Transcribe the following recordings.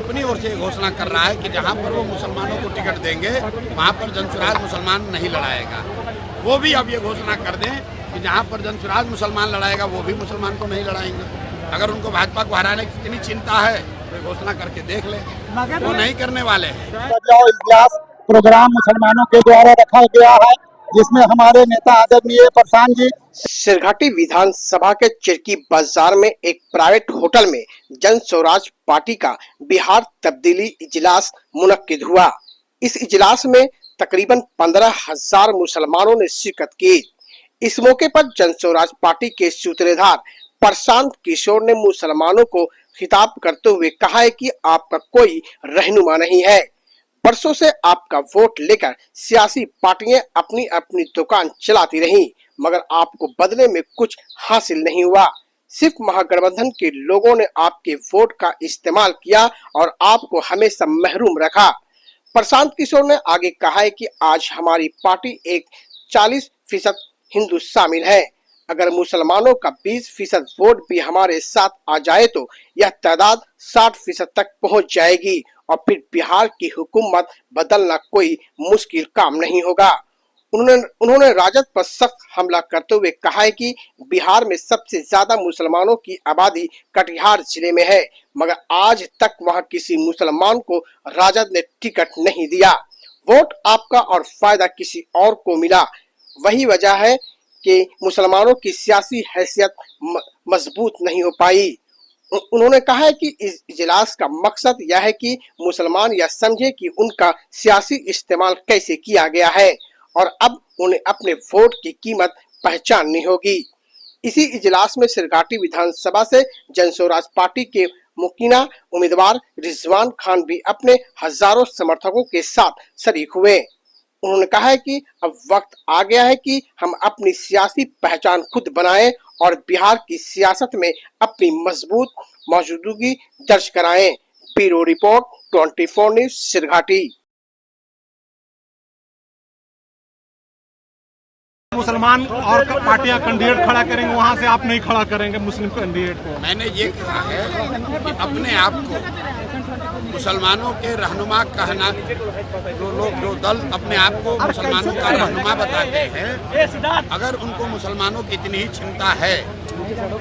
अपनी ओर से घोषणा कर रहा है कि जहां पर वो मुसलमानों को टिकट देंगे वहां पर जनसुराज मुसलमान नहीं लड़ाएगा। वो भी अब ये घोषणा कर दें कि जहां पर जनसुराज मुसलमान लड़ाएगा वो भी मुसलमान को नहीं लड़ाएंगे। अगर उनको भाजपा को हराने की इतनी चिंता है तो घोषणा करके देख ले, वो नहीं करने वाले हैं। इजलास प्रोग्राम मुसलमानों के द्वारा रखा गया है, जिसमें हमारे नेता आदरणीय प्रशांत जी। सिरघाटी विधानसभा के चिरकी बाजार में एक प्राइवेट होटल में जन स्वराज पार्टी का बिहार तब्दीली इजलास मुनक्किद हुआ। इस इजलास में तकरीबन 15,000 मुसलमानों ने शिरकत की। इस मौके पर जन स्वराज पार्टी के सूत्रधार प्रशांत किशोर ने मुसलमानों को खिताब करते हुए कहा है कि आपका कोई रहनुमा नहीं है। बरसों से आपका वोट लेकर सियासी पार्टियां अपनी अपनी दुकान चलाती रहीं, मगर आपको बदले में कुछ हासिल नहीं हुआ। सिर्फ महागठबंधन के लोगों ने आपके वोट का इस्तेमाल किया और आपको हमेशा महरूम रखा। प्रशांत किशोर ने आगे कहा है कि आज हमारी पार्टी एक 40% हिंदू शामिल है। अगर मुसलमानों का 20% वोट भी हमारे साथ आ जाए तो यह तादाद 60% तक पहुंच जाएगी और फिर बिहार की हुकूमत बदलना कोई मुश्किल काम नहीं होगा। उन्होंने राजद पर सख्त हमला करते हुए कहा है कि बिहार में सबसे ज्यादा मुसलमानों की आबादी कटिहार जिले में है, मगर आज तक वहां किसी मुसलमान को राजद ने टिकट नहीं दिया। वोट आपका और फायदा किसी और को मिला। वही वजह है कि मुसलमानों की सियासी हैसियत मजबूत नहीं हो पाई। उन्होंने कहा है कि इस इजलास का मकसद यह है कि मुसलमान यह समझे कि उनका सियासी इस्तेमाल कैसे किया गया है और अब उन्हें अपने वोट की कीमत पहचाननी होगी। इसी इजलास में सिरघाटी विधानसभा से जन स्वराज पार्टी के मुकीना उम्मीदवार रिजवान खान भी अपने हजारों समर्थकों के साथ शरीक हुए। उन्होंने कहा है कि अब वक्त आ गया है कि हम अपनी सियासी पहचान खुद बनाएं और बिहार की सियासत में अपनी मजबूत मौजूदगी दर्ज कराएं। Bureau report 24 news Sirghati. मुसलमान और पार्टियां कैंडिडेट खड़ा करेंगे, वहां से आप नहीं खड़ा करेंगे मुस्लिम कैंडिडेट को। मैंने ये कहा है कि अपने आप को मुसलमानों के रहनुमा कहना, जो दल अपने आप को मुसलमानों का रहनुमा बताते हैं, अगर उनको मुसलमानों की इतनी ही चिंता है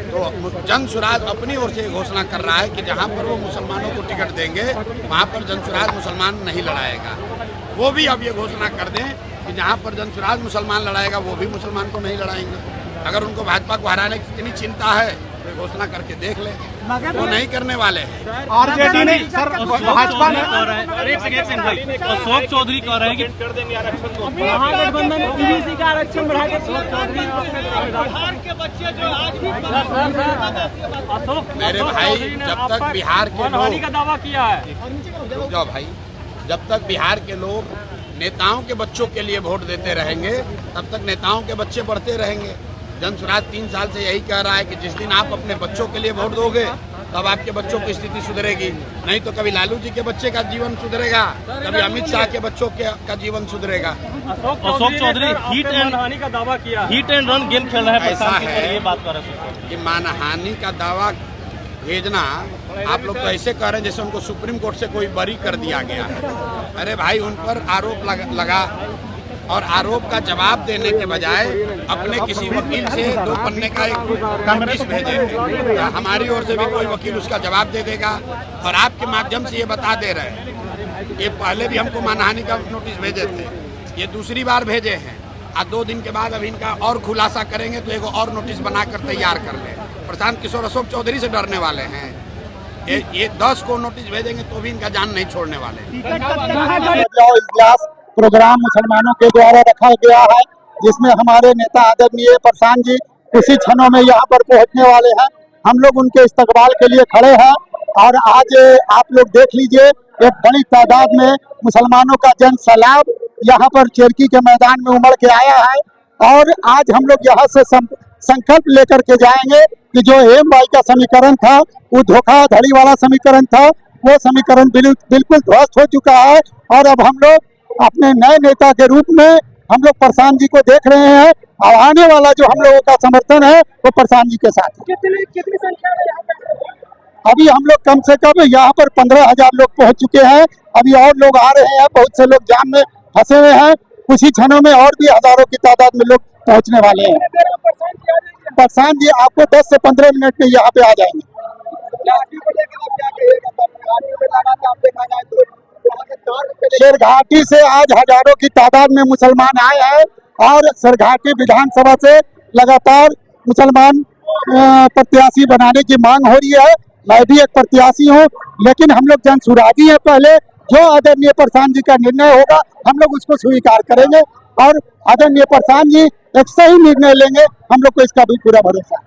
तो जन स्वराज अपनी ओर से घोषणा कर रहा है कि जहां पर वो मुसलमानों को टिकट देंगे वहां पर जन स्वराज मुसलमान नहीं लड़ाएगा। वो भी अब ये घोषणा कर दें कि जहां पर जन स्वराज मुसलमान लड़ाएगा वो भी मुसलमान को नहीं लड़ाएंगे। अगर उनको भाजपा को हराने की इतनी चिंता है तो घोषणा करके देख ले, वो नहीं करने वाले हैं। आरजेडी ने सर भाजपा ने अशोक चौधरी कह रहे हैं कि कर देंगे आरक्षण को, महागठबंधन ओबीसी का आरक्षण बढ़ा के बिहार के बच्चे जो आज भी अशोक मेरे भाई, जब तक बिहार के लोग का दावा किया है, जाओ भाई, जब तक बिहार के लोग नेताओं के बच्चों के लिए वोट देते रहेंगे तब तक नेताओं के बच्चे बढ़ते रहेंगे। जन स्वराज 3 साल से यही कह रहा है कि जिस दिन आप अपने बच्चों के लिए वोट दोगे तब आपके बच्चों की स्थिति सुधरेगी। नहीं तो कभी लालू जी के बच्चे का जीवन सुधरेगा, कभी अमित शाह के बच्चों का जीवन सुधरेगा। अशोक चौधरी हिट एंड हानि का दावा किया, हिट एंड रन गेम खेल रहे हैं। ऐसा है ये बात कर रहे हैं कि मानहानि का दावा भेजना, आप लोग तो ऐसे कह रहे हैं जैसे उनको सुप्रीम कोर्ट से कोई बरी कर दिया गया है। अरे भाई, उन पर आरोप लगा और आरोप का जवाब देने के बजाय अपने किसी वकील से 2 पन्ने का एक नोटिस भेजे। हमारी ओर से भी कोई वकील उसका जवाब दे देगा। और आपके माध्यम से ये बता दे रहे हैं, ये पहले भी हमको मानहानि का नोटिस भेजे थे, ये दूसरी बार भेजे हैं। आज 2 दिन के बाद अब इनका और खुलासा करेंगे तो एक और नोटिस बनाकर तैयार कर ले। प्रशांत किशोर अशोक चौधरी से डरने वाले हैं। ये 10 को नोटिस भेजेंगे तो भी इनका जान नहीं छोड़ने वाले। इजलास प्रोग्राम मुसलमानों के द्वारा रखा गया है, जिसमें हमारे नेता आदरणीय प्रशांत जी कुछ ही क्षणों में यहाँ पर पहुँचने वाले हैं। हम लोग उनके इस्तकबाल के लिए खड़े हैं और आज आप लोग देख लीजिए, एक बड़ी तादाद में मुसलमानों का जन सैलाब यहाँ पर चिरकी के मैदान में उमड़ के आया है। और आज हम लोग यहाँ से संकल्प लेकर के जाएंगे कि जो एम.वाई का समीकरण था, वो धोखाधड़ी वाला समीकरण था, वो समीकरण बिल्कुल ध्वस्त हो चुका है। और अब हम लोग अपने नए नेता के रूप में हम लोग प्रशांत जी को देख रहे हैं और आने वाला जो हम लोगों का समर्थन है वो प्रशांत जी के साथ। कितनी संख्या में यहाँ पे अभी हम लोग कम से कम यहाँ पर 15,000 लोग पहुंच चुके हैं। अभी और लोग आ रहे हैं, बहुत से लोग जाम में फंसे हुए हैं। कुछ ही क्षणों में और भी हजारों की तादाद में लोग पहुंचने वाले हैं। प्रशांत जी आपको 10 से 15 मिनट में यहाँ पे आ जाएंगे। शेरघाटी से आज हजारों की तादाद में मुसलमान आए हैं और शेरघाटी विधानसभा से लगातार मुसलमान प्रत्याशी बनाने की मांग हो रही है। मैं भी एक प्रत्याशी हूँ, लेकिन हम लोग जनसुराजी हैं। पहले जो आदरणीय प्रशांत जी का निर्णय होगा हम लोग उसको स्वीकार करेंगे और आदरणीय प्रशांत जी एक सही निर्णय लेंगे, हम लोग को इसका भी पूरा भरोसा है।